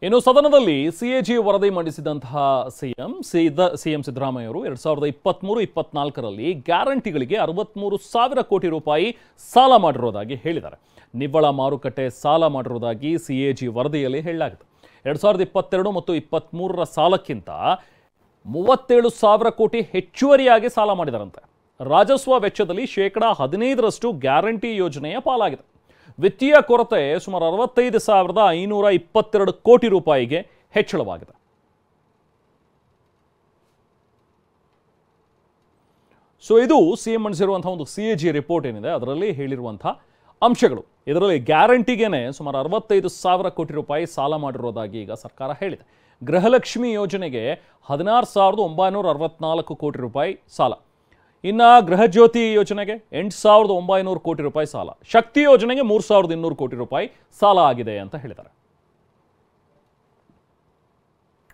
ಇನ್ನು ಸದನದಲ್ಲಿ ಸಿಎಜಿ ವರದಿ ಮಂಡಿಸಿದಂತಹ ಸಿಎಂ ಸಿದ್ದರಾಮಯ್ಯ ಅವರು 2023-24ರಲ್ಲಿ ಗ್ಯಾರಂಟಿಗಳಿಗೆ 63,000 ಕೋಟಿ ರೂಪಾಯಿ ಸಾಲ ಮಾಡಿರೋದಾಗಿ ಹೇಳಿದ್ದಾರೆ. ನಿವ್ವಳ ಮಾರುಕಟ್ಟೆ ಸಾಲ ಮಾಡಿರೋದಾಗಿ ಸಿಎಜಿ ವರದಿಯಲ್ಲಿ ಹೇಳಲಾಗಿದೆ. 2022 ಮತ್ತು 23ರ ಸಾಲಕ್ಕಿಂತ 37,000 ಕೋಟಿ ಹೆಚ್ಚುವರಿಯಾಗಿ ಸಾಲ ಮಾಡಿದಾರಂತೆ. ರಾಜಸ್ವ ವೆಚ್ಚದಲ್ಲಿ 15% ಗ್ಯಾರಂಟಿ ಯೋಜನೆಯ ಪಾಲಾಗಿದೆ. ವಿತ್ತೀಯ ಕೊರತೆ ಸುಮಾರು 65,522 ಕೋಟಿ ರೂಪಾಯಿಗೆ ಹೆಚ್ಚಳವಾಗಿದೆ. ಇದು ಸಿಎಂ ಮಂಡಿಸಿರುವಂತಹ ಒಂದು ಸಿಎಜಿ ರಿಪೋರ್ಟ್ ಏನಿದೆ ಅದರಲ್ಲಿ ಹೇಳಿರುವಂತಹ ಅಂಶಗಳು. ಇದರಲ್ಲಿ ಗ್ಯಾರಂಟಿಗೆನೆ ಸುಮಾರು 65,000 ಕೋಟಿ ರೂಪಾಯಿ ಸಾಲ ಮಾಡಿರೋದಾಗಿ ಈಗ ಸರ್ಕಾರ ಹೇಳಿದೆ. ಗೃಹಲಕ್ಷ್ಮಿ ಯೋಜನೆಗೆ 16,964 ಕೋಟಿ ರೂಪಾಯಿ ಸಾಲ. ಇನ್ನು ಗೃಹಜ್ಯೋತಿ ಯೋಜನೆಗೆ 8,900 ಕೋಟಿ ರೂಪಾಯಿ ಸಾಲ. ಶಕ್ತಿ ಯೋಜನೆಗೆ 3,200 ಕೋಟಿ ರೂಪಾಯಿ ಸಾಲ ಆಗಿದೆ ಅಂತ ಹೇಳಿದ್ದಾರೆ.